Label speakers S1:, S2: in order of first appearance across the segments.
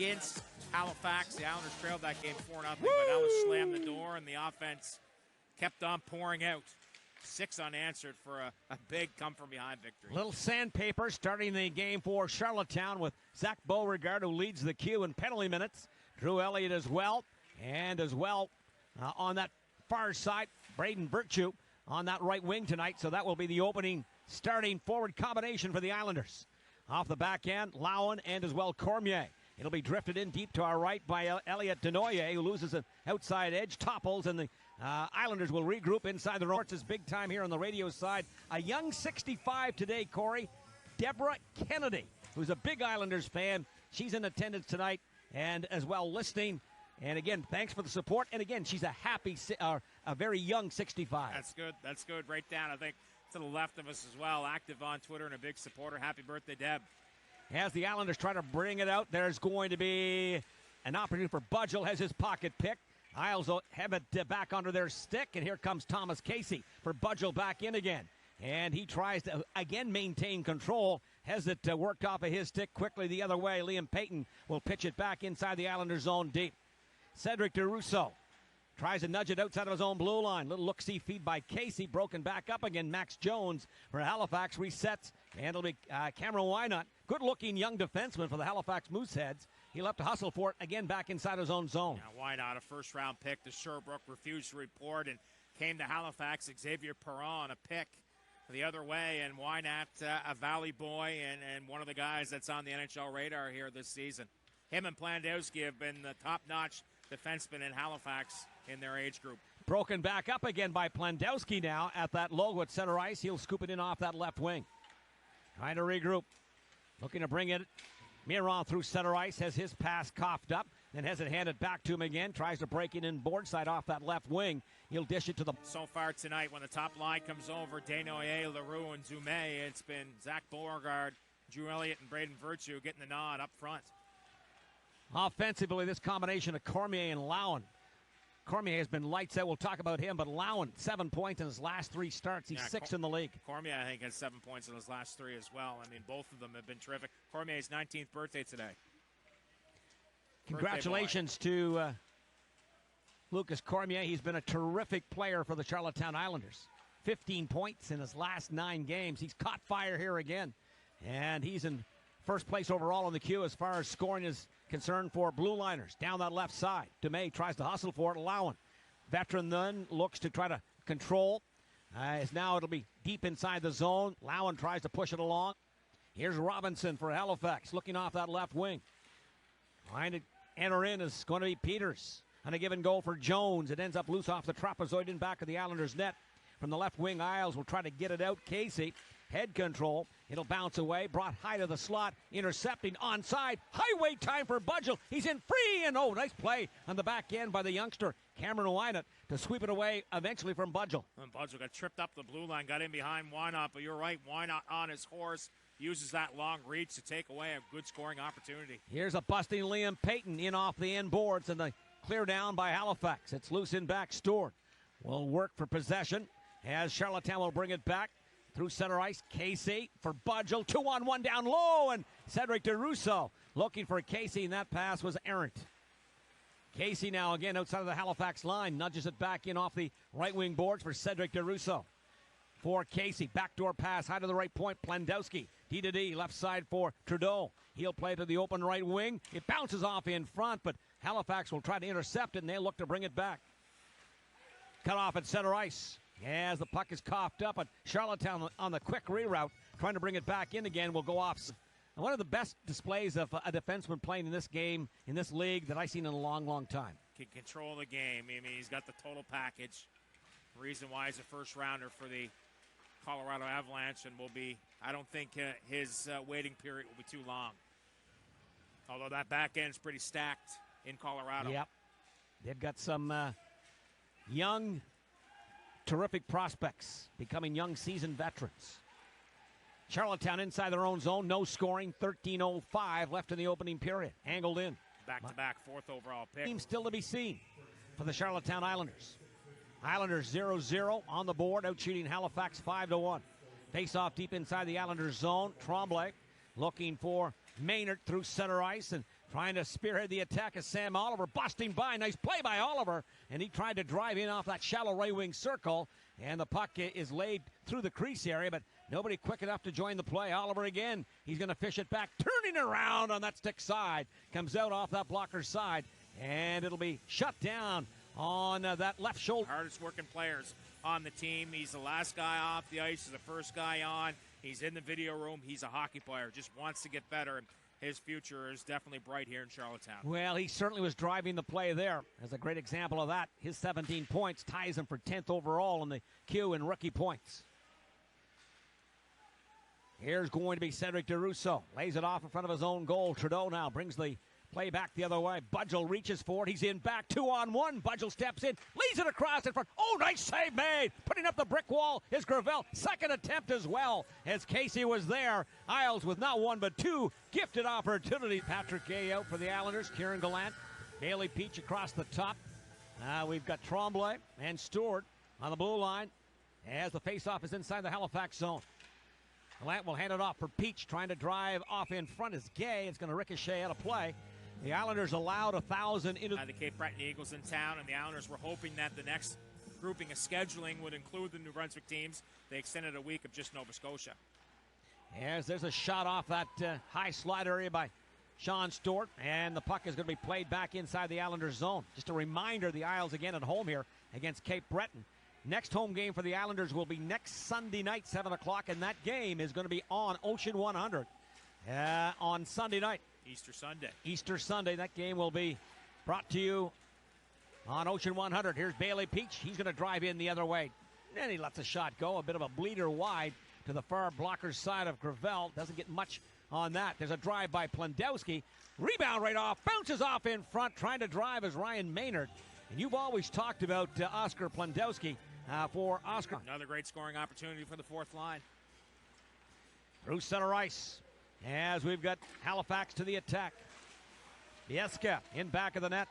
S1: against Halifax. The Islanders trailed that game 4-0, but Ellis slammed the door, and the offense kept on pouring out. 6 unanswered for a big come-from-behind victory.
S2: Little sandpaper starting the game for Charlottetown with Zach Beauregard, who leads the queue in penalty minutes. Drew Elliott as well. And as well on that far side, Braden Virtue on that right wing tonight. So that will be the opening starting forward combination for the Islanders. Off the back end, Lowen and as well Cormier. It'll be drifted in deep to our right by Elliott Denoyer, who loses an outside edge, topples, and the Islanders will regroup inside the North. It's big time here on the radio side. A young 65 today, Corey, Deborah Kennedy, who's a big Islanders fan. She's in attendance tonight and as well listening. And again, thanks for the support. And again, she's a very young 65.
S1: That's good. That's good. Right down, I think, to the left of us as well. Active on Twitter and a big supporter. Happy birthday, Deb.
S2: As the Islanders try to bring it out, there's going to be an opportunity for Budgell, has his pocket picked. Isles will have it back under their stick, and here comes Thomas Casey for Budgell back in again. And he tries to, again, maintain control. Has it worked off of his stick quickly the other way. Liam Payton will pitch it back inside the Islanders' zone deep. Cedric DeRusso tries to nudge it outside of his own blue line. Little look-see feed by Casey, broken back up again. Max Jones for Halifax resets, and it'll be Cameron Whynot. Good-looking young defenseman for the Halifax Mooseheads. He'll have to hustle for it again back inside his own zone.
S1: Yeah, Whynot, a first-round pick. The Sherbrooke refused to report and came to Halifax. Xavier Perron, a pick the other way, and Whynot, a Valley boy and one of the guys that's on the NHL radar here this season. Him and Plandowski have been the top-notch defensemen in Halifax in their age group.
S2: Broken back up again by Plandowski now at that logo at center ice. He'll scoop it in off that left wing. Trying to regroup. Looking to bring it. Miron through center ice, has his pass coughed up, then has it handed back to him again. Tries to break it in board side off that left wing. He'll dish it to the...
S1: So far tonight, when the top line comes over, Desnoyers, Leroux, and Zumé, it's been Zach Beauregard, Drew Elliott, and Braden Virtue getting the nod up front.
S2: Offensively, this combination of Cormier and Lowen. Cormier has been lights out. We'll talk about him, but Lowen, 7 points in his last 3 starts. He's 6th in the league.
S1: Cormier, I think, has 7 points in his last 3 as well. I mean, both of them have been terrific. Cormier's 19th birthday today.
S2: Congratulations to Lucas Cormier. He's been a terrific player for the Charlottetown Islanders. 15 points in his last 9 games. He's caught fire here again, and he's in first place overall on the queue as far as scoring is concerned for Blue Liners. Down that left side, DeMay tries to hustle for it. Lowen, veteran then, looks to try to control. As now it'll be deep inside the zone. Lowen tries to push it along. Here's Robinson for Halifax, looking off that left wing. Trying to enter in is going to be Peters. On a given goal for Jones. It ends up loose off the trapezoid in back of the Islanders' net. From the left wing, Isles will try to get it out. Casey, head control. It'll bounce away. Brought high to the slot. Intercepting onside. Highway time for Budgell. He's in free. And nice play on the back end by the youngster, Cameron Whynot, to sweep it away eventually from Budgell.
S1: And Budgell got tripped up the blue line. Got in behind Whynot. But you're right. Whynot on his horse. Uses that long reach to take away a good scoring opportunity.
S2: Here's a busting Liam Payton in off the end boards. And the clear down by Halifax. It's loose in back. Stewart will work for possession. As Charlottetown will bring it back through center ice. Casey for Budgell. 2-on-1 down low. And Cedric DeRusso looking for Casey. And that pass was errant. Casey now again outside of the Halifax line. Nudges it back in off the right wing boards for Cedric DeRusso. For Casey. Backdoor pass high to the right point. Plandowski. D-to-D. Left side for Trudeau. He'll play to the open right wing. It bounces off in front. But Halifax will try to intercept it. And they'll look to bring it back. Cut off at center ice. As the puck is coughed up, but Charlottetown on the quick reroute, trying to bring it back in again, will go off. And one of the best displays of a defenseman playing in this game, in this league, that I've seen in a long, long time.
S1: Can control the game. I mean, he's got the total package. Reason why he's a first rounder for the Colorado Avalanche, and will be, I don't think his waiting period will be too long. Although that back end's pretty stacked in Colorado.
S2: Yep. They've got some young, terrific prospects becoming young seasoned veterans. Charlottetown inside their own zone, no scoring, 13:05 left in the opening period. Angled in.
S1: Back-to-back 4th overall pick.
S2: Team still to be seen for the Charlottetown Islanders. Islanders 0-0 on the board, out shooting Halifax 5-1. Face off deep inside the Islanders zone. Tremblay looking for Maynard through center ice and trying to spearhead the attack of Sam Oliver, busting by. Nice play by Oliver, and he tried to drive in off that shallow right wing circle, and the puck is laid through the crease area, but nobody quick enough to join the play. Oliver again, he's going to fish it back, turning around on that stick side, comes out off that blocker's side, and it'll be shut down on that left shoulder.
S1: Hardest working players on the team. He's the last guy off the ice, he's the first guy on. He's in the video room. He's a hockey player, just wants to get better. And his future is definitely bright here in Charlottetown.
S2: Well, he certainly was driving the play there. As a great example of that, his 17 points ties him for 10th overall in the Q in rookie points. Here's going to be Cedric DeRusso. Lays it off in front of his own goal. Trudeau now brings the play back the other way. Budgel reaches for it. He's in back 2-on-1. Budgel steps in, leads it across in front. Oh, nice save made. Putting up the brick wall is Gravel. Second attempt as well as Casey was there. Isles with not one but two gifted opportunities. Patrick Gay out for the Islanders. Kieran Gallant. Bailey Peach across the top. We've got Tremblay and Stewart on the blue line as the faceoff is inside the Halifax zone. Gallant will hand it off for Peach, trying to drive off in front is Gay. It's going to ricochet out of play. The Islanders allowed 1,000 into
S1: the Cape Breton Eagles in town, and the Islanders were hoping that the next grouping of scheduling would include the New Brunswick teams. They extended a week of just Nova Scotia.
S2: As there's a shot off that high slide area by Sean Stewart, and the puck is going to be played back inside the Islanders zone. Just a reminder, the Isles again at home here against Cape Breton. Next home game for the Islanders will be next Sunday night, 7 o'clock, and that game is going to be on Ocean 100 on Sunday night. Easter Sunday. That game will be brought to you on Ocean 100. Here's Bailey Peach. He's going to drive in the other way. Then he lets a shot go. A bit of a bleeder wide to the far blocker's side of Gravel. Doesn't get much on that. There's a drive by Plendowski. Rebound right off. Bounces off in front. Trying to drive is Ryan Maynard. And you've always talked about Oscar Plendowski for Oscar.
S1: Another great scoring opportunity for the fourth line.
S2: Through center ice. As we've got Halifax to the attack. Bieska in back of the net.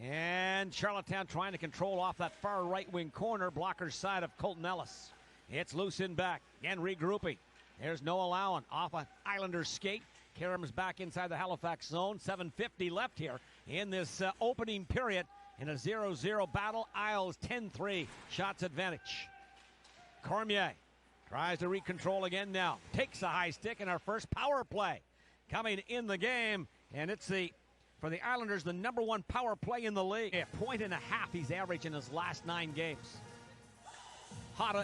S2: And Charlottetown trying to control off that far right wing corner. Blocker's side of Colton Ellis. It's loose in back. Again regrouping. There's Noah Lowen off an Islanders skate. Karam's back inside the Halifax zone. 7:50 left here in this opening period. In a 0-0 battle. Isles 10-3. Shots advantage. Cormier tries to recontrol again now. Takes a high stick in our first power play coming in the game. And it's for the Islanders, the #1 power play in the league. 1.5 points he's averaged in his last 9 games.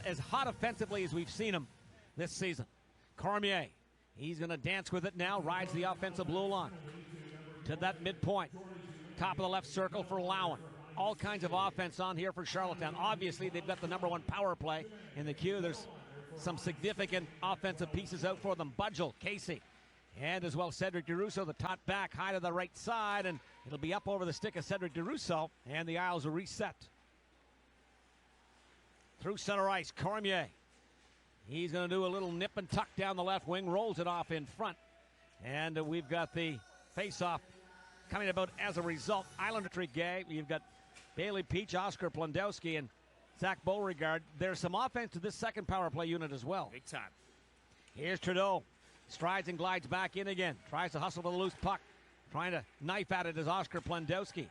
S2: As hot offensively as we've seen him this season. Cormier, he's going to dance with it now. Rides the offensive blue line to that midpoint. Top of the left circle for Lowen. All kinds of offense on here for Charlottetown. Obviously, they've got the #1 power play in the queue. There's some significant offensive pieces out for them. Budgel, Casey, and as well Cedric DeRusso, the top back, high to the right side, and it'll be up over the stick of Cedric DeRusso, and the Isles are reset. Through center ice, Cormier. He's going to do a little nip and tuck down the left wing, rolls it off in front, and we've got the face-off coming about as a result. Islander Gay, you've got Bailey Peach, Oscar Plendowski, and Zach Beauregard. There's some offense to this second power play unit as well.
S1: Big time.
S2: Here's Trudeau. Strides and glides back in again. Tries to hustle with a loose puck. Trying to knife at it is Oscar Plendowski.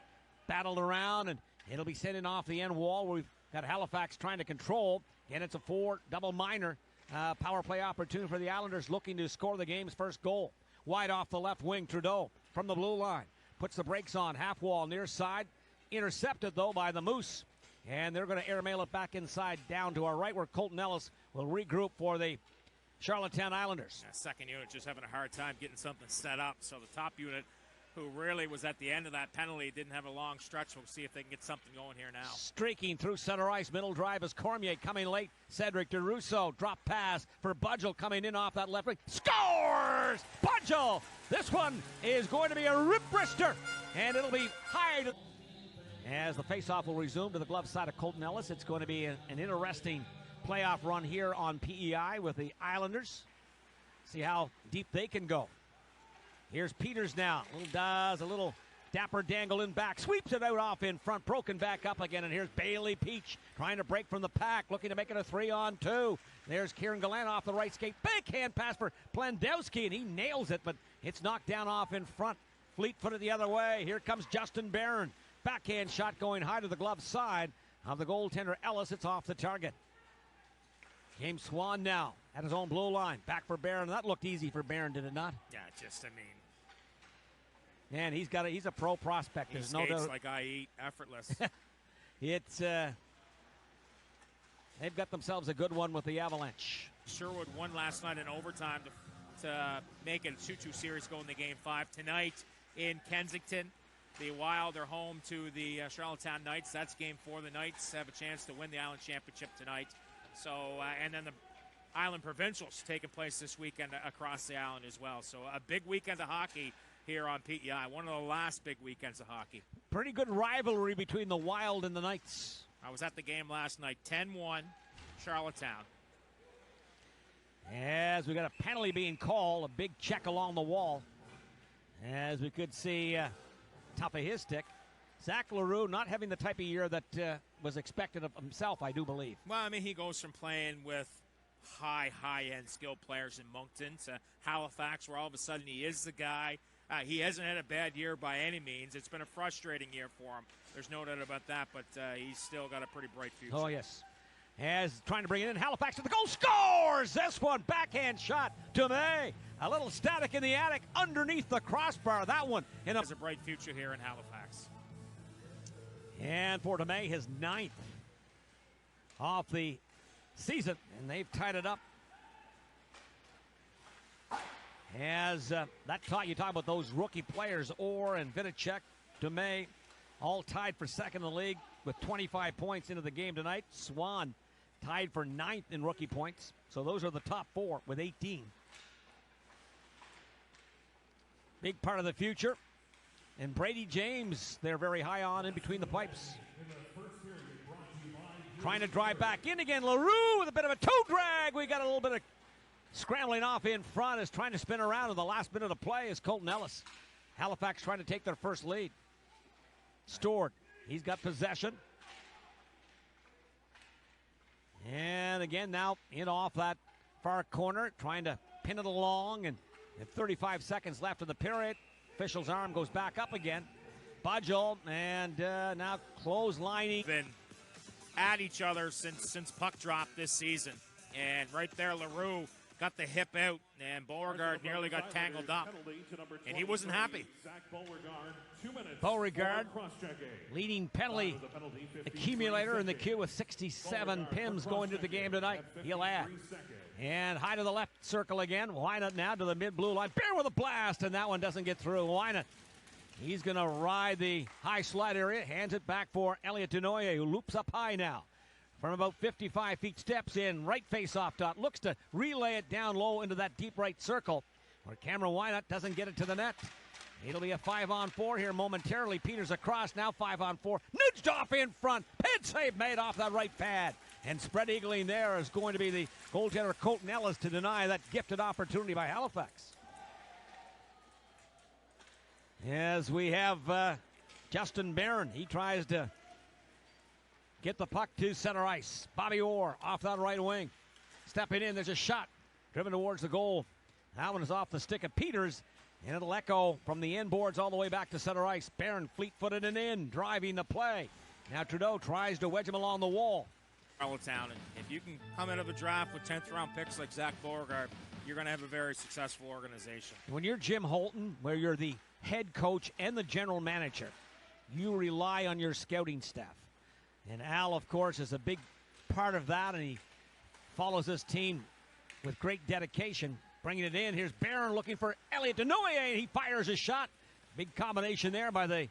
S2: Battled around, and it'll be sending off the end wall. We've got Halifax trying to control. And it's a 4 double minor power play opportunity for the Islanders, looking to score the game's first goal. Wide off the left wing, Trudeau from the blue line. Puts the brakes on, half wall, near side. Intercepted, though, by the Moose. And they're going to airmail it back inside down to our right, where Colton Ellis will regroup for the Charlottetown Islanders.
S1: Second unit just having a hard time getting something set up. So the top unit, who really was at the end of that penalty, didn't have a long stretch. We'll see if they can get something going here now.
S2: Streaking through center ice, middle drive is Cormier coming late. Cedric DeRusso, drop pass for Budgel coming in off that left wing. Scores! Budgel! This one is going to be a rip-wrister, and it'll be high to... As the faceoff will resume to the glove side of Colton Ellis, it's going to be an interesting playoff run here on PEI with the Islanders. See how deep they can go. Here's Peters now. Does a little dapper dangle in back. Sweeps it out off in front. Broken back up again. And here's Bailey Peach trying to break from the pack. Looking to make it a 3-on-2. There's Kieran Gallant off the right skate. Backhand pass for Plendowski. And he nails it. But It's knocked down off in front. Fleet-footed the other way. Here comes Justin Barron. Backhand shot going high to the glove side of the goaltender Ellis. It's off the target. James Swan now at his own blue line. Back for Barron. That looked easy for Barron, did it not?
S1: Yeah, just, I mean.
S2: Man, he's a pro prospect. There's no doubt.
S1: Like I eat, effortless.
S2: It's they've got themselves a good one with the Avalanche.
S1: Sherwood won last night in overtime to make it a 2-2 series going to Game 5 tonight in Kensington. The Wild are home to the Charlottetown Knights. That's Game 4. The Knights have a chance to win the Island Championship tonight. So, and then the Island Provincials taking place this weekend across the island as well. So a big weekend of hockey here on PEI. One of the last big weekends of hockey.
S2: Pretty good rivalry between the Wild and the Knights.
S1: I was at the game last night. 10-1, Charlottetown.
S2: As we got a penalty being called, a big check along the wall. As we could see, top of his stick. Zach LaRue not having the type of year that was expected of himself, I do believe.
S1: Well, I mean, he goes from playing with high-end skilled players in Moncton to Halifax, where all of a sudden he is the guy. He hasn't had a bad year by any means. It's been a frustrating year for him. There's no doubt about that, but he's still got a pretty bright future.
S2: Oh, yes. As trying to bring it in, Halifax to the goal, scores! This one, backhand shot to May. A little static in the attic underneath the crossbar. That one.
S1: Has a bright future here in Halifax.
S2: And for DeMay, his 9th off the season, and they've tied it up. As you talk about those rookie players, Orr and Vinicek, DeMay, all tied for second in the league with 25 points into the game tonight. Swan tied for 9th in rookie points. So those are the top 4 with 18. Big part of the future. And Brady James, they're very high on in between the pipes. Trying to drive back in again. LaRue with a bit of a toe drag. We got a little bit of scrambling off in front as trying to spin around in the last minute of play is Colton Ellis. Halifax trying to take their first lead. Stored. He's got possession. And again now in off that far corner, trying to pin it along, and 35 seconds left in the period. Official's arm goes back up again. Budgel, and now clotheslining.
S1: Been at each other since puck drop this season. And right there, LaRue got the hip out, and Beauregard nearly got tangled up. And he wasn't happy.
S2: Beauregard, leading penalty accumulator in the queue with 67 PIMs going to the game tonight. He'll add. And high to the left circle again. Whynot now to the mid-blue line. Bear with a blast, and that one doesn't get through. Whynot, he's going to ride the high slide area. Hands it back for Elliot Denoye, who loops up high now. From about 55 feet, steps in, right face-off dot. Looks to relay it down low into that deep right circle, where Cameron Whynot doesn't get it to the net. It'll be a 5-on-4 here momentarily. Peters across, now 5-on-4. Nudged off in front. Head save made off that right pad. And spread eagling there is going to be the goaltender Colton Ellis to deny that gifted opportunity by Halifax. As we have Justin Barron, he tries to get the puck to center ice. Bobby Orr off that right wing. Stepping in, there's a shot driven towards the goal. That one is off the stick of Peters, and it'll echo from the inboards all the way back to center ice. Barron fleet-footed and in, driving the play. Now Trudeau tries to wedge him along the wall.
S1: Charlottetown, and if you can come into the draft with 10th round picks like Zach Beauregard, you're going to have a very successful organization.
S2: When you're Jim Holton, where you're the head coach and the general manager, you rely on your scouting staff. And Al, of course, is a big part of that, and he follows this team with great dedication, bringing it in. Here's Barron looking for Elliot Denoye, and he fires a shot. Big combination there by the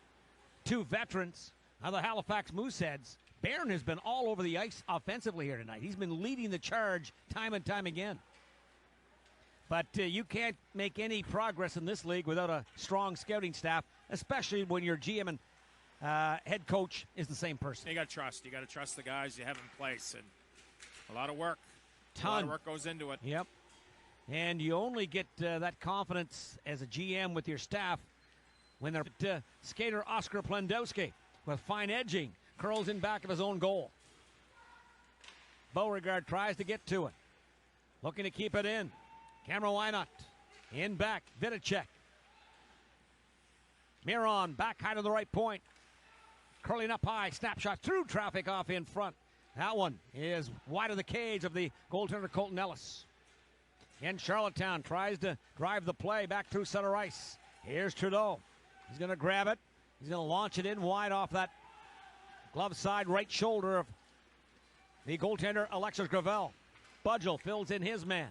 S2: two veterans of the Halifax Mooseheads. Barron has been all over the ice offensively here tonight. He's been leading the charge time and time again. But you can't make any progress in this league without a strong scouting staff, especially when your GM and head coach is the same person.
S1: You got to trust. You got to trust the guys you have in place, and a lot of work. A
S2: lot
S1: of work goes into it.
S2: Yep. And you only get that confidence as a GM with your staff when they're skater Oscar Plendowski with fine edging curls in back of his own goal. Beauregard tries to get to it, looking to keep it in. Cameron Whynot in back. Vinicek Miron back high to the right point. Curling up high, snapshot through traffic off in front. That one is wide of the cage of the goaltender Colton Ellis. And Charlottetown tries to drive the play back through center ice. Here's Trudeau. He's going to grab it. He's going to launch it in wide off that glove side right shoulder of the goaltender Alexis Gravel. Budgel fills in his man.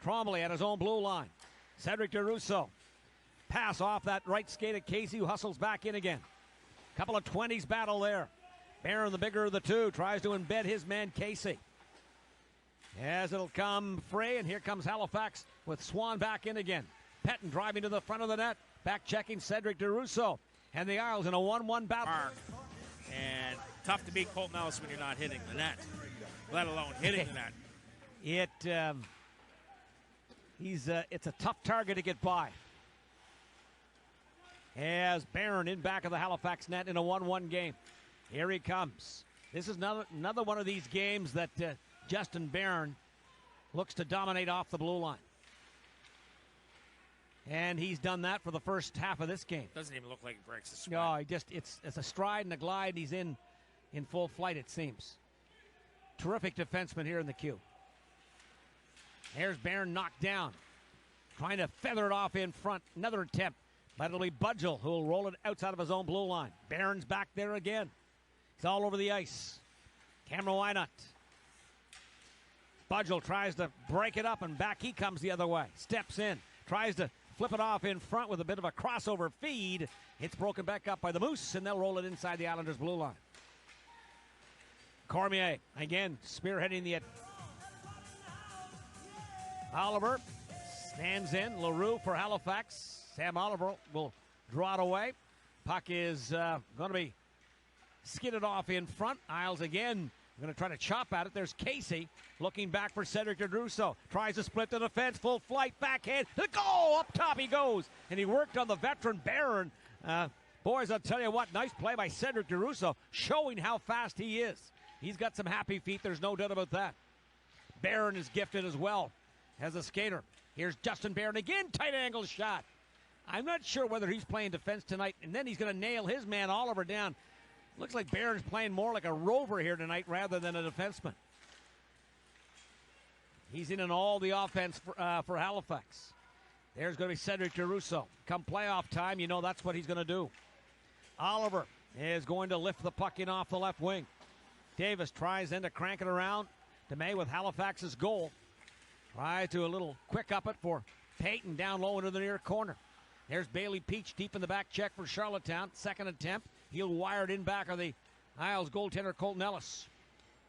S2: Trombley at his own blue line. Cedric DeRusso. Pass off that right skate of Casey, who hustles back in again. Couple of 20s battle there. Barron, the bigger of the two, tries to embed his man Casey. As it'll come Frey, and here comes Halifax with Swan back in again. Pettin driving to the front of the net. Back checking Cedric DeRusso. And the Isles in a 1-1 battle.
S1: And tough to beat Colton Ellis when you're not hitting the net, let alone hitting the net.
S2: It's a tough target to get by. As Barron in back of the Halifax net in a 1-1 game. Here he comes. This is another one of these games that Justin Barron looks to dominate off the blue line. And he's done that for the first half of this game.
S1: Doesn't even look like he breaks the sweat.
S2: No, it's a stride and a glide. He's in full flight, it seems. Terrific defenseman here in the queue. Here's Barron knocked down. Trying to feather it off in front. Another attempt. But it'll be Budgel who will roll it outside of his own blue line. Barron's back there again. He's all over the ice. Cameron Whynot. Budgel tries to break it up, and back he comes the other way. Steps in. Tries to flip it off in front with a bit of a crossover feed. It's broken back up by the Moose, and they'll roll it inside the Islanders' blue line. Cormier, again, spearheading the... Oliver stands in. LaRue for Halifax. Sam Oliver will draw it away. Puck is going to be skidded off in front. Isles again going to try to chop at it. There's Casey looking back for Cedric DeRusso. Tries to split the defense. Full flight. Backhand. The goal. Up top he goes. And he worked on the veteran Barron. Boys, I'll tell you what. Nice play by Cedric DeRusso, showing how fast he is. He's got some happy feet. There's no doubt about that. Barron is gifted as well as a skater. Here's Justin Barron again. Tight angle shot. I'm not sure whether he's playing defense tonight, and then he's going to nail his man Oliver down. Looks like Barron's playing more like a rover here tonight rather than a defenseman. He's in all the offense for Halifax. There's going to be Cedric DeRusso. Come playoff time, you know that's what he's going to do. Oliver is going to lift the puck in off the left wing. Davis tries then to crank it around. DeMay with Halifax's goal. Tries to a little quick up it for Payton down low into the near corner. There's Bailey Peach deep in the back check for Charlottetown. Second attempt. He'll wire it in back of the Isles goaltender Colton Ellis.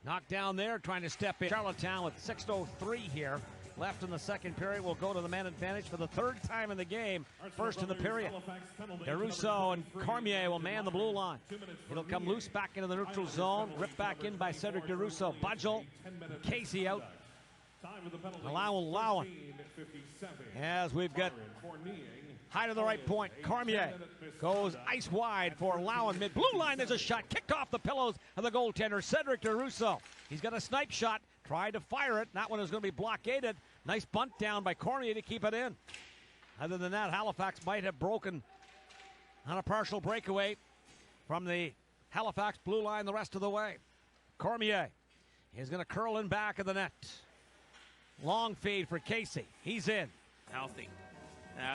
S2: Knocked down there, trying to step in. Charlottetown with 6:03 here left in the second period. Will go to the man advantage for the third time in the game. First in the period. DeRusso and Cormier will man the blue line. It'll come loose back into the neutral zone. Ripped back in by Cedric DeRusso. Budgel, Casey out. Allowing. As we've got high to the right point. Cormier goes ice wide for Lowen. Mid blue line, there's a shot kicked off the pillows of the goaltender, Cedric DeRusso. He's got a snipe shot, tried to fire it. That one is going to be blockaded. Nice bunt down by Cormier to keep it in. Other than that, Halifax might have broken on a partial breakaway from the Halifax blue line the rest of the way. Cormier is going to curl in back of the net. Long feed for Casey. He's in.
S1: Healthy.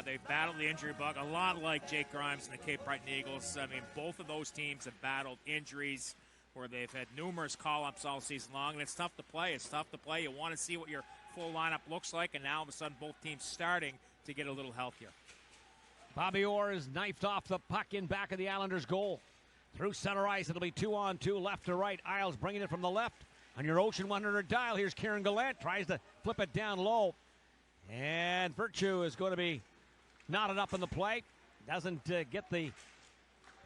S1: They've battled the injury bug a lot like Jake Grimes and the Cape Breton Eagles. I mean, both of those teams have battled injuries where they've had numerous call-ups all season long, and it's tough to play. It's tough to play. You want to see what your full lineup looks like, and now all of a sudden both teams starting to get a little healthier.
S2: Bobby Orr is knifed off the puck in back of the Islanders' goal. Through center ice, it'll be 2-on-2, left to right. Isles bringing it from the left. On your Ocean 100 dial, here's Kieran Gallant. Tries to flip it down low. And Virtue is going to be knotted up in the play. Doesn't get the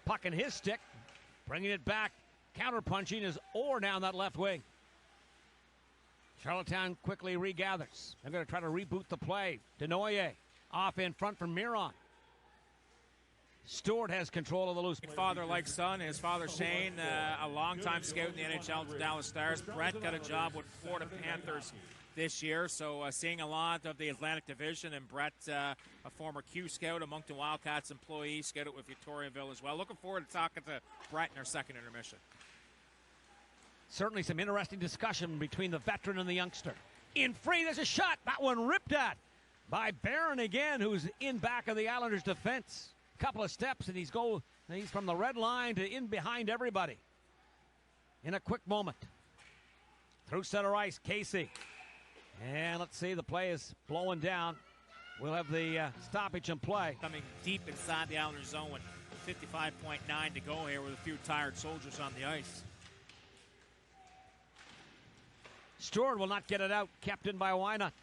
S2: puck in his stick. Bringing it back. Counter-punching is Orr down that left wing. Charlottetown quickly regathers. They're going to try to reboot the play. Denoyer off in front from Miron. Stewart has control of the loose.
S1: Father like son. His father Shane, a longtime scout in the NHL with the Dallas Stars. Brett got a job with Florida Panthers this year. So seeing a lot of the Atlantic Division, and Brett, a former Q scout, a Moncton Wildcats employee, scouted with Victoriaville as well. Looking forward to talking to Brett in our second intermission.
S2: Certainly some interesting discussion between the veteran and the youngster. In free, there's a shot. That one ripped at by Barron again, who's in back of the Islanders' defense. Couple of steps, and he's from the red line to in behind everybody in a quick moment. Through center ice, Casey. And let's see, the play is blowing down. We'll have the stoppage in play.
S1: Coming deep inside the Islanders' zone with 55.9 to go here with a few tired soldiers on the ice.
S2: Stewart will not get it out, kept in by Whynot.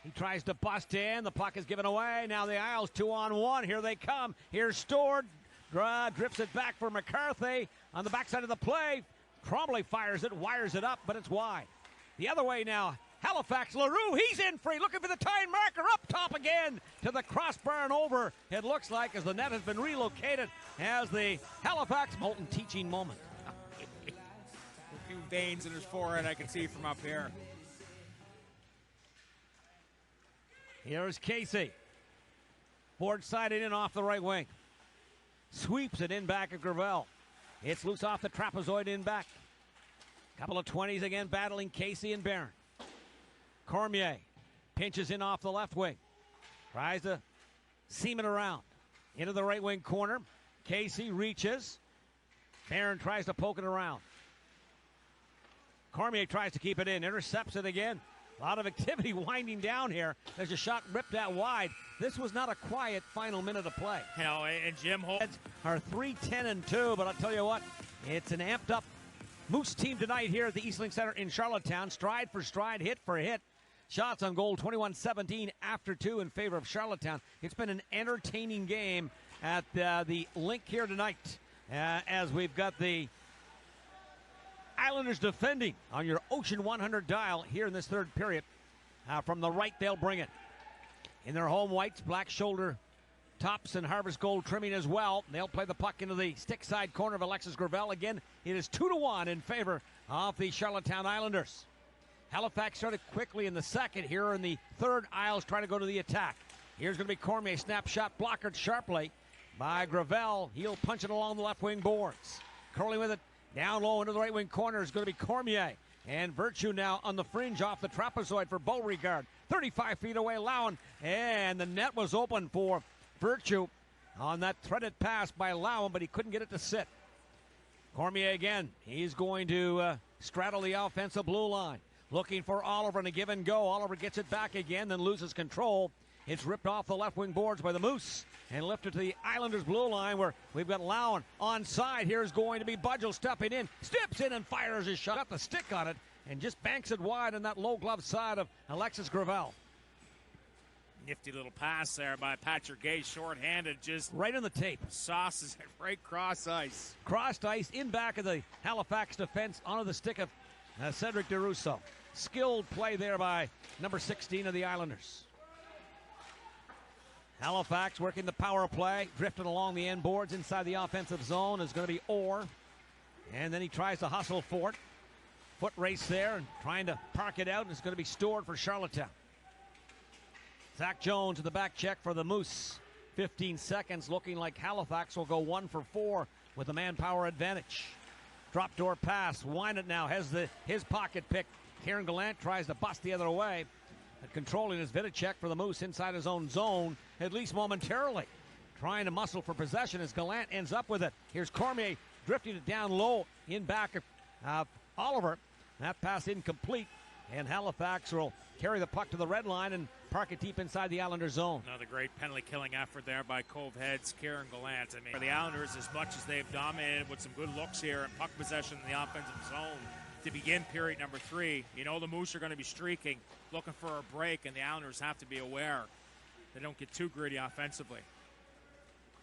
S2: He tries to bust in. The puck is given away. Now the Isles 2-on-1. Here they come. Here's Stewart. Drifts it back for McCarthy on the backside of the play. Trombley fires it, wires it up, but it's wide. The other way now. Halifax, LaRue, he's in free, looking for the tying marker, up top again to the crossbar and over. It looks like as the net has been relocated as the Halifax Molten teaching moment.
S1: A few veins in his forehead I can see from up here.
S2: Here's Casey. Board sided in off the right wing. Sweeps it in back of Gravel. It's loose off the trapezoid in back. Couple of 20s again battling Casey and Barron. Cormier pinches in off the left wing. Tries to seam it around. Into the right wing corner. Casey reaches. Barron tries to poke it around. Cormier tries to keep it in. Intercepts it again. A lot of activity winding down here. There's a shot ripped out wide. This was not a quiet final minute of play.
S1: You know, and Jim Holtz
S2: are 3-10-2, but I'll tell you what, it's an amped up Moose team tonight here at the Eastlink Center in Charlottetown. Stride for stride, hit for hit. Shots on goal, 21-17 after 2 in favor of Charlottetown. It's been an entertaining game at the link here tonight as we've got the Islanders defending on your Ocean 100 dial here in this third period. From the right, they'll bring it. In their home whites, black shoulder tops and harvest gold trimming as well. They'll play the puck into the stick side corner of Alexis Gravel. Again, it is 2-1 in favor of the Charlottetown Islanders. Halifax started quickly in the second. Here in the third, Isles trying to go to the attack. Here's going to be Cormier, snapshot blockered sharply by Gravel. He'll punch it along the left wing boards. Curling with it down low into the right wing corner is going to be Cormier. And Virtue now on the fringe off the trapezoid for Beauregard. 35 feet away, Lowen. And the net was open for Virtue on that threaded pass by Lowen, but he couldn't get it to sit. Cormier again. He's going to straddle the offensive blue line. Looking for Oliver and a give and go. Oliver gets it back again, then loses control. It's ripped off the left wing boards by the Moose and lifted to the Islanders blue line where we've got Lowen onside. Here's going to be Budgell stepping in, steps in and fires his shot. Got the stick on it and just banks it wide on that low glove side of Alexis Gravel.
S1: Nifty little pass there by Patrick Gay, short-handed, just
S2: right on the tape.
S1: Sauces it right cross ice.
S2: Crossed ice in back of the Halifax defense onto the stick of Cedric DeRusso. Skilled play there by number 16 of the Islanders. Halifax working the power play, drifting along the end boards inside the offensive zone is going to be Orr. And then he tries to hustle for it. Foot race there and trying to park it out, and it's going to be Stewart for Charlottetown. Zach Jones in the back check for the Moose. 15 seconds, looking like Halifax will go 1 for 4 with the manpower advantage. Drop door pass. Whynot now has his pocket pick. Kieran Gallant tries to bust the other way. But controlling his Vidicek for the Moose inside his own zone, at least momentarily. Trying to muscle for possession as Gallant ends up with it. Here's Cormier drifting it down low in back of Oliver. That pass incomplete, and Halifax will carry the puck to the red line and park it deep inside the Islanders zone.
S1: Another great penalty-killing effort there by Cove Heads, Kieran Gallant. I mean, for the Islanders, as much as they've dominated with some good looks here and puck possession in the offensive zone to begin period number 3, you know the Moose are going to be streaking, looking for a break, and the Islanders have to be aware they don't get too gritty offensively.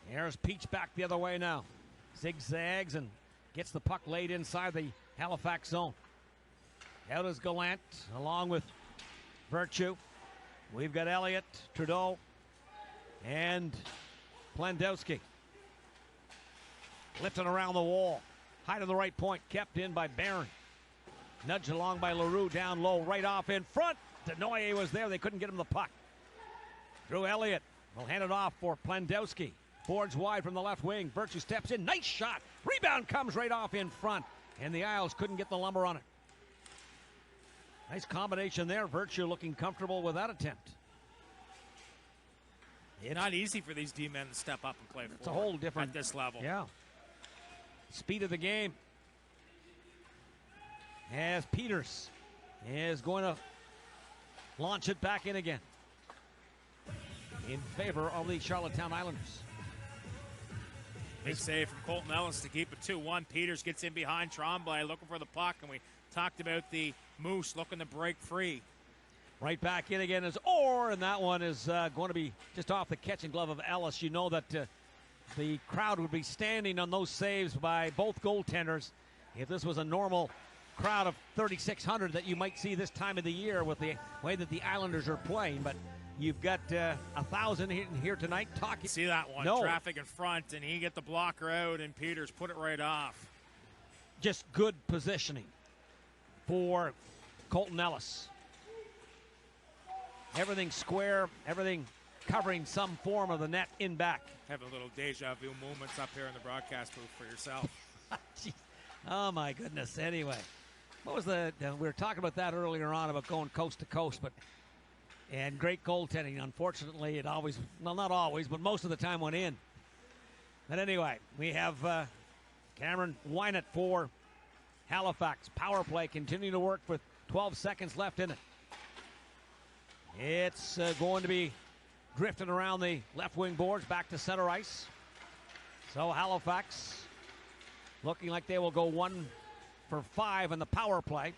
S2: Here's Peach back the other way now. Zigzags and gets the puck laid inside the Halifax zone. Out is Gallant along with Virtue. We've got Elliott, Trudeau, and Plandowski. Lifting around the wall. High to the right point, kept in by Barron. Nudged along by LaRue, down low, right off in front. Denoye was there. They couldn't get him the puck. Drew Elliott will hand it off for Plendowski. Boards wide from the left wing. Virtue steps in. Nice shot. Rebound comes right off in front. And the Isles couldn't get the lumber on it. Nice combination there. Virtue looking comfortable with that attempt.
S1: It's not easy for these D-men to step up and play.
S2: It's a whole different
S1: at this level.
S2: Yeah. Speed of the game. As Peters is going to launch it back in again in favor of the Charlottetown Islanders.
S1: Big save from Colton Ellis to keep it 2-1. Peters gets in behind Tremblay looking for the puck, and we talked about the Moose looking to break free.
S2: Right back in again is Orr, and that one is going to be just off the catching glove of Ellis. You know that the crowd would be standing on those saves by both goaltenders if this was a normal crowd of 3,600 that you might see this time of the year with the way that the Islanders are playing. But you've got 1,000 here tonight talking.
S1: See that one?
S2: No.
S1: Traffic in front, and he get the blocker out, and Peters put it right off.
S2: Just good positioning for Colton Ellis. Everything square, everything covering some form of the net in back.
S1: Have a little deja vu moments up here in the broadcast booth for yourself.
S2: Oh my goodness. Anyway, what was we were talking about that earlier on about going coast to coast, and great goaltending. Unfortunately, it always, well, not always, but most of the time went in. But anyway, we have Cameron Whynot for Halifax. Power play continuing to work with 12 seconds left in it. It's going to be drifting around the left wing boards back to center ice. So Halifax looking like they will go 1 for 5 in the power play.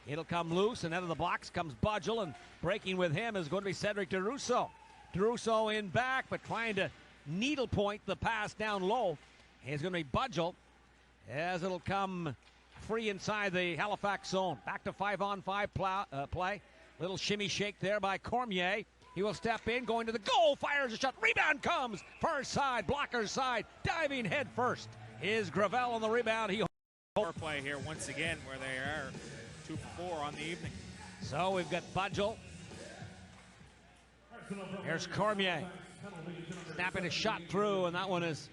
S2: It'll come loose, and out of the box comes Budgel, and breaking with him is going to be Cedric DeRusso. DeRusso in back, but trying to needlepoint the pass down low. It's going to be Budgel as it'll come free inside the Halifax zone. Back to 5-on-5 play. Little shimmy shake there by Cormier. He will step in, going to the goal, fires a shot. Rebound comes, far side, blocker's side, diving head first. Is Gravel on the rebound. He
S1: Power play here once again where they are 2 for 4 on the evening.
S2: So we've got Budgel. Here's Cormier. Snapping a shot through, and that one is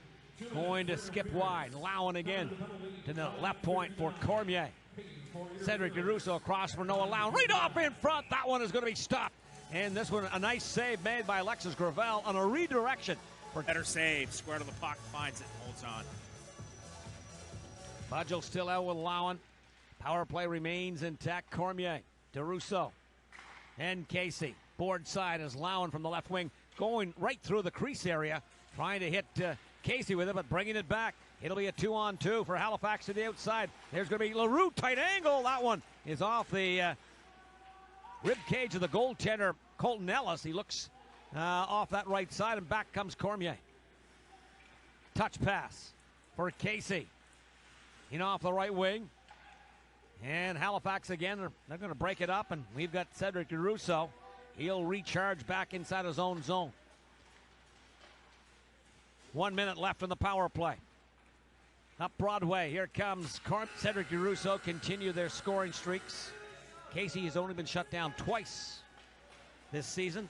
S2: going to skip wide. Lowen again to the left point for Cormier. Cedric DeRusso across for Noah Lowen. Right off in front. That one is going to be stopped. And this one, a nice save made by Alexis Gravel on a redirection.
S1: Better save. Square to the puck, finds it, holds on.
S2: Budgel still out with Lowen. Power play remains intact. Cormier, DeRusso, and Casey. Board side is Lowen from the left wing, going right through the crease area, trying to hit Casey with it, but bringing it back. It'll be a 2-on-2 for Halifax to the outside. There's going to be LaRue, tight angle. That one is off the rib cage of the goaltender, Colton Ellis. He looks off that right side, and back comes Cormier. Touch pass for Casey. In off the right wing. And Halifax again, they're going to break it up, and we've got Cedric DeRusso. He'll recharge back inside his own zone. 1 minute left in the power play. Up Broadway, here comes Cedric DeRusso, continue their scoring streaks. Casey has only been shut down twice this season.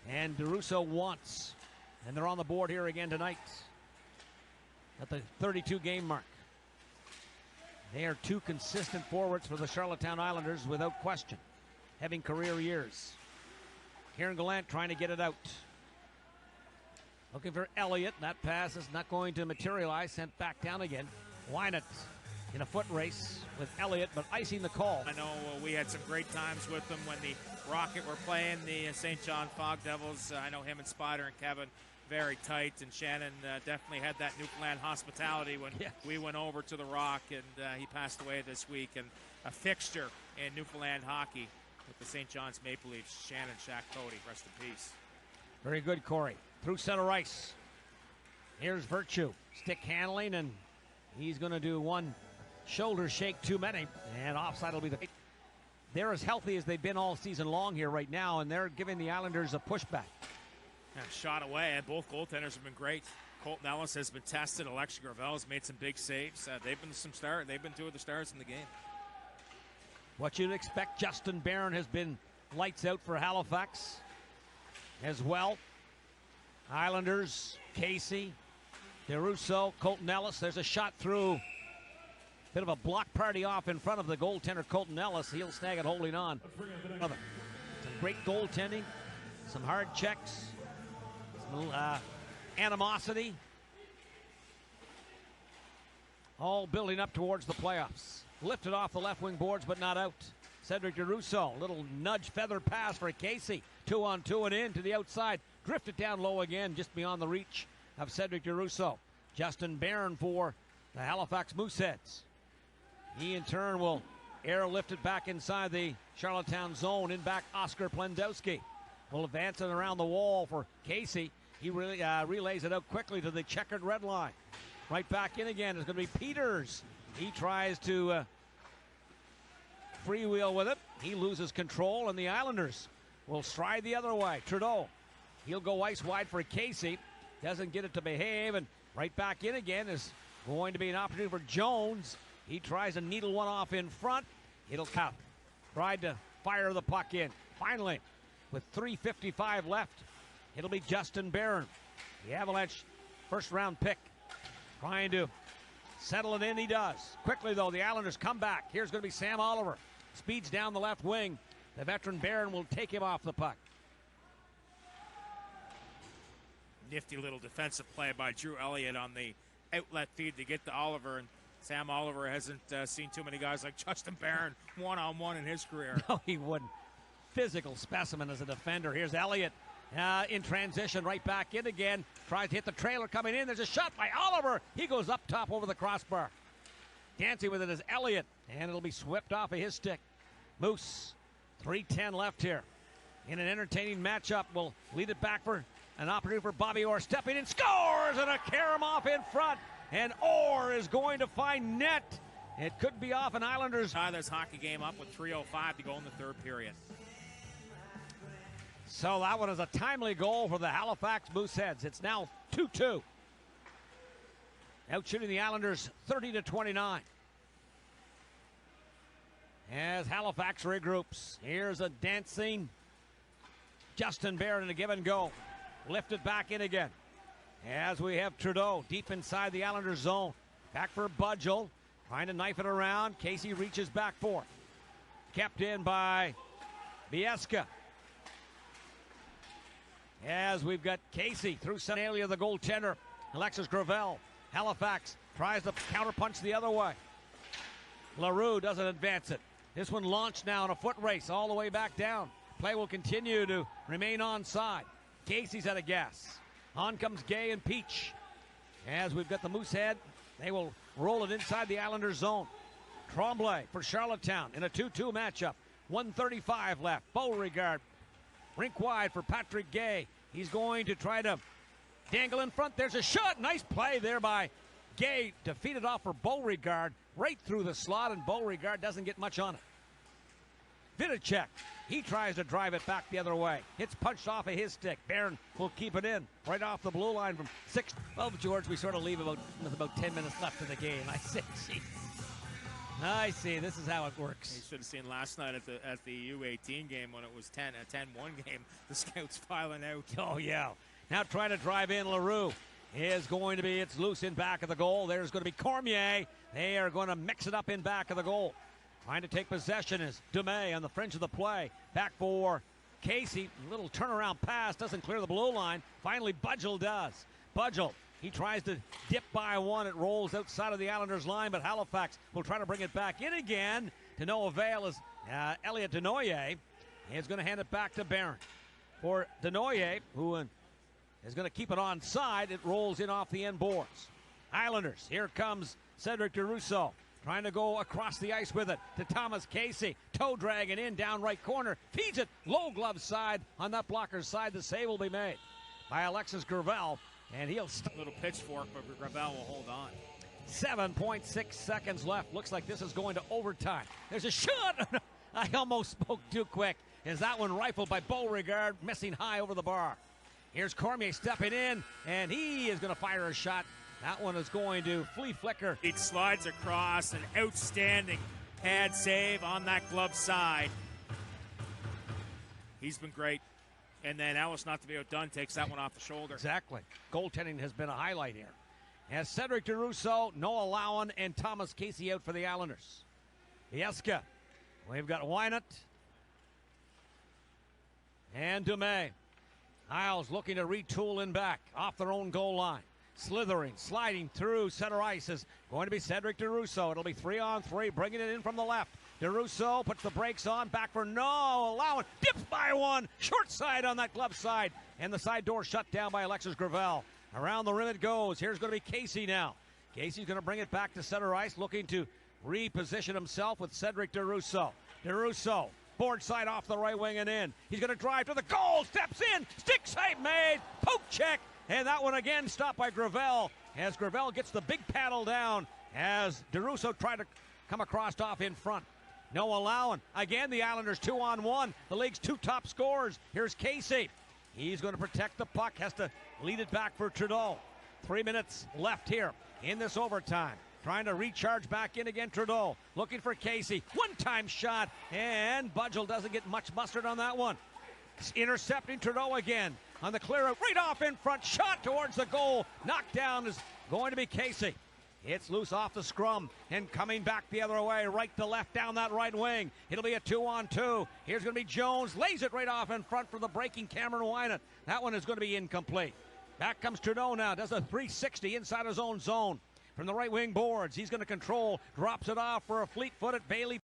S2: And DeRusso once. And they're on the board here again tonight at the 32-game mark. They are 2 consistent forwards for the Charlottetown Islanders without question, having career years. Kieran Gallant trying to get it out. Looking for Elliott. That pass is not going to materialize. Sent back down again. Whynot in a foot race with Elliott, but icing the call.
S1: I know we had some great times with them when the Rocket were playing the St. John Fog Devils. I know him and Spider and Kevin very tight, and Shannon definitely had that Newfoundland hospitality when we went over to the Rock, and he passed away this week. And a fixture in Newfoundland hockey with the St. John's Maple Leafs, Shannon Shaq Cody. Rest in peace.
S2: Very good, Corey. Through center ice. Here's Virtue. Stick handling, and he's going to do one shoulder shake too many, and offside will be the... They're as healthy as they've been all season long here right now, and they're giving the Islanders a pushback.
S1: Shot away, and both goaltenders have been great. Colton Ellis has been tested. Alexis Gravel has made some big saves. They've been 2 of the stars in the game.
S2: What you'd expect. Justin Barron has been lights out for Halifax as well. Islanders, Casey, DeRusso, Colton Ellis. There's a shot through. Bit of a block party off in front of the goaltender, Colton Ellis. He'll snag it holding on. Some great goaltending, some hard checks, some animosity. All building up towards the playoffs. Lifted off the left wing boards, but not out. Cedric DeRusso, little nudge feather pass for Casey. 2-on-2 and in to the outside. Drifted down low again, just beyond the reach of Cedric DeRusso. Justin Barron for the Halifax Mooseheads. He in turn will airlift it back inside the Charlottetown zone. In back, Oscar Plendowski will advance it around the wall for Casey. He really relays it out quickly to the checkered red line. Right back in again is going to be Peters. He tries to freewheel with it. He loses control, and the Islanders will stride the other way. Trudeau, he'll go ice wide for Casey. Doesn't get it to behave, and right back in again is going to be an opportunity for Jones. He tries to needle one off in front. It'll count. Tried to fire the puck in. Finally, with 3:55 left, it'll be Justin Barron, the Avalanche first-round pick, trying to settle it in. He does. Quickly, though, the Islanders come back. Here's going to be Sam Oliver. Speeds down the left wing. The veteran Barron will take him off the puck.
S1: Nifty little defensive play by Drew Elliott on the outlet feed to get to Oliver. And Sam Oliver hasn't seen too many guys like Justin Barron one-on-one in his career.
S2: No, he wouldn't. Physical specimen as a defender. Here's Elliott in transition, right back in again. Tries to hit the trailer coming in. There's a shot by Oliver. He goes up top over the crossbar. Dancing with it is Elliott, and it'll be swept off of his stick. Moose, 3:10 left here. In an entertaining matchup, will lead it back for an opportunity for Bobby Orr. Stepping in, scores, and a Karamov in front. And Orr is going to find net. It could be off an Islanders.
S1: Tie this hockey game up with 3:05 to go in the third period.
S2: So that one is a timely goal for the Halifax Mooseheads. It's now 2-2. Out shooting the Islanders 30-29. As Halifax regroups. Here's a dancing Justin Barron in a give and go. Lifted back in again. As we have Trudeau deep inside the Islanders zone. Back for Budgel. Trying to knife it around. Casey reaches back for it. Kept in by Biesca. As we've got Casey through Senalia, the goaltender. Alexis Gravel. Halifax tries to counterpunch the other way. LaRue doesn't advance it. This one launched now in a foot race all the way back down. Play will continue to remain onside. Casey's out of gas. On comes Gay and Peach. As we've got the Moosehead, they will roll it inside the Islanders zone. Tremblay for Charlottetown in a 2-2 matchup. 1:35 left. Beauregard rink wide for Patrick Gay. He's going to try to dangle in front. There's a shot. Nice play there by Gay. Defeated off for Beauregard right through the slot, and Beauregard doesn't get much on it. Vidicek, he tries to drive it back the other way. It's punched off of his stick. Barron will keep it in right off the blue line from 6. Well, George, we sort of leave with about 10 minutes left in the game. I say, gee. I see. This is how it works.
S1: You should have seen last night at the U18 game when it was a 10-1 game. The scouts filing out.
S2: Oh, yeah. Now trying to drive in LaRue. Is going to be, it's loose in back of the goal. There's going to be Cormier. They are going to mix it up in back of the goal. Trying to take possession is Dumais on the fringe of the play. Back for Casey. Little turnaround pass. Doesn't clear the blue line. Finally, Budgel does. Budgel, he tries to dip by one. It rolls outside of the Islanders line, but Halifax will try to bring it back in again. To no avail as Elliot Denoyer is going to hand it back to Barron. For Denoyer, who is going to keep it onside. It rolls in off the end boards. Islanders, here comes Cedric DeRusso. Trying to go across the ice with it to Thomas Casey. Toe dragging in down right corner. Feeds it low glove side. On that blocker's side, the save will be made by Alexis Gravel. And he'll
S1: a little pitchfork, but Gravel will hold on.
S2: 7.6 seconds left. Looks like this is going to overtime. There's a shot. I almost spoke too quick. Is that one rifled by Beauregard, missing high over the bar. Here's Cormier stepping in, and he is going to fire a shot. That one is going to flea flicker.
S1: It slides across, an outstanding pad save on that glove side. He's been great. And then Ellis, not to be outdone, takes that one off the shoulder.
S2: Exactly. Goaltending has been a highlight here. As Cedric DeRusso, Noah Lowen, and Thomas Casey out for the Islanders. Ieska. We've got Whynot and Dumais. Isles looking to retool in back off their own goal line. Slithering, sliding through center ice is going to be Cedric DeRusso. It'll be 3-on-3, bringing it in from the left. DeRusso puts the brakes on, back for Noah Lowen. Dips by one, short side on that glove side. And the side door shut down by Alexis Gravel. Around the rim it goes. Here's going to be Casey now. Casey's going to bring it back to center ice, looking to reposition himself with Cedric DeRusso. DeRusso, board side off the right wing and in. He's going to drive to the goal, steps in, stick save made, poke check, and that one again stopped by Gravel as Gravel gets the big paddle down as DeRusso tried to come across off in front. Noah Lowen, again the Islanders 2-on-1, the league's 2 top scorers. Here's Casey. He's going to protect the puck, has to lead it back for Trudeau. 3 minutes left here in this overtime. Trying to recharge back in again, Trudeau. Looking for Casey. One-time shot, and Budgel doesn't get much mustard on that one. Intercepting Trudeau again on the clear out. Right off in front, shot towards the goal. Knocked down is going to be Casey. It's loose off the scrum and coming back the other way, right to left down that right wing. It'll be a 2-on-2. Here's going to be Jones. Lays it right off in front for the breaking Cameron Whynot. That one is going to be incomplete. Back comes Trudeau now. Does a 360 inside his own zone. From the right wing boards, he's going to control. Drops it off for a fleet-footed Bailey.